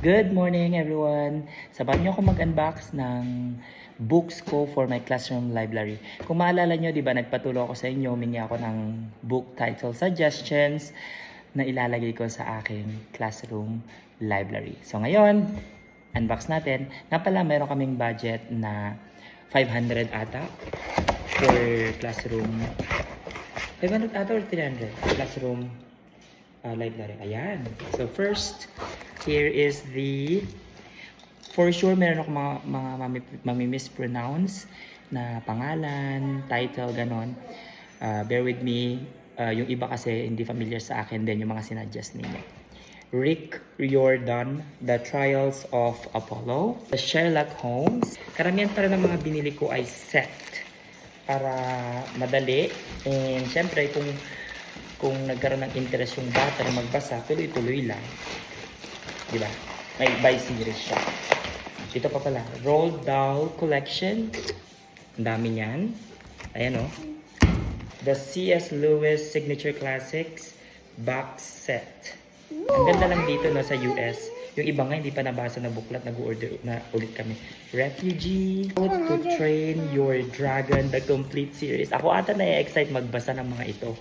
Good morning everyone! Sabahan niyo ako mag-unbox ng books ko for my classroom library. Kung maalala niyo, di ba, nagpatulong ako sa inyo, humingi ako ng book title suggestions na ilalagay ko sa aking classroom library. So ngayon, unbox natin. Nga pala, meron kaming budget na 500 ata for classroom. 500 ata or 300? Classroom library. Ayan. So first, here is the, for sure meron ako mga mami-mispronounce na pangalan, title, ganon. Bear with me. Yung iba kasi hindi familiar sa akin din yung mga sinadjust ninyo. Rick Riordan, The Trials of Apollo, The Sherlock Holmes. Karamihan pa rin ng mga binili ko ay set para madali. And syempre kung nagkaroon ng interest yung bata na magbasa, tuloy-tuloy lang. Diba? May by series siya. Dito pa pala, Roald Dahl Collection. Ang dami niyan. Ayan o. The C.S. Lewis Signature Classics Box Set. Ang ganda lang dito no, sa US. Yung iba nga hindi pa nabasa na buklat, nag-order na ulit kami. Refugee, How to Train Your Dragon, The Complete Series. Ako ata na-excite magbasa ng mga ito.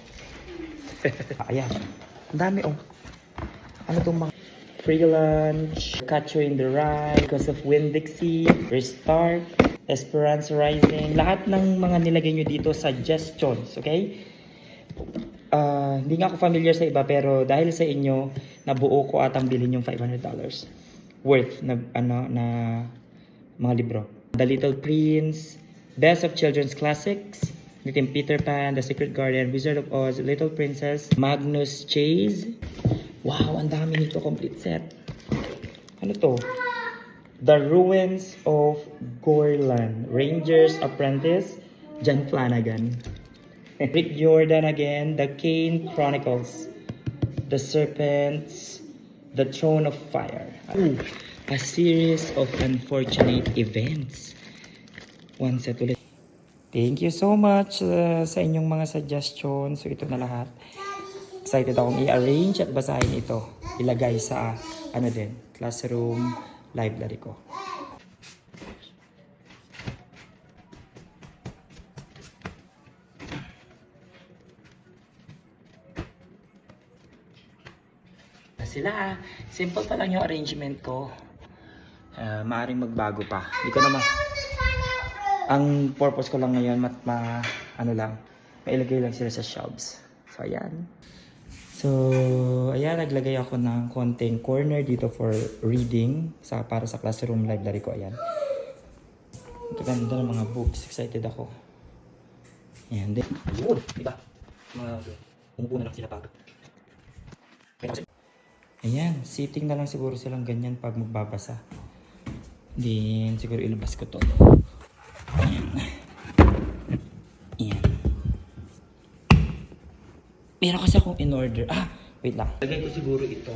Ayan. Ang dami oh. Ano itong mga Free Lunch, Catcher in the Rye, Because of Winn-Dixie, Restart, Esperance Rising. Lahat ng mga nilagay nyo dito, suggestions, okay? Hindi nga ako familiar sa iba, pero dahil sa inyo, nabuo ko atang bilhin yung $500 worth na, na mga libro. The Little Prince, Best of Children's Classics, Little Peter Pan, The Secret Garden, Wizard of Oz, Little Princess, Magnus Chase. Wow, ang dami nito, complete set. Ano to? The Ruins of Gorlan, Ranger's Apprentice, John Flanagan. Rick Jordan again, The Kane Chronicles, The Serpents, The Throne of Fire. Ooh, a series of unfortunate events. One set ulit. Thank you so much sa inyong mga suggestions. So ito na lahat. Excited akong i-arrange at basahin ito. Ilagay sa classroom library ko. Sila simple pa lang yung arrangement ko. Maaring magbago pa. Hindi ko naman. Ang purpose ko lang ngayon, mailagay lang sila sa shelves. So, ayan. So, ayan, naglagay ako ng konting corner dito for reading para sa classroom library ko. Ayan. Ito ganda ng mga books. Excited ako. Ayan. Ayun, diba? Umupo na lang sila pag. Ayan, sitting na lang siguro silang ganyan pag magbabasa. Then, siguro ilabas ko to. Ayan. Ayan. Meron kasi akong in-order. Wait lang. Lagay ko siguro ito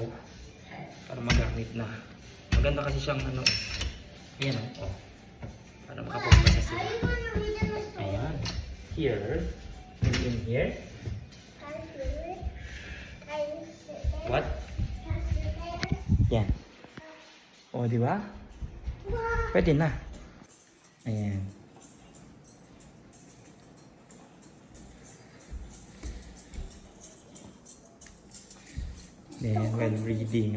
para magamit na. Maganda kasi siyang ayan o. Para makapagbasa sila. Ayan. Here. In here. What? Yan. O, di ba? Pwede na. Ayan. Then, while reading,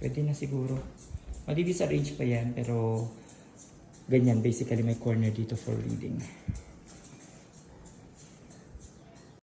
pwede na siguro. Madi-disarrange pa yan, pero ganyan, basically may corner dito for reading.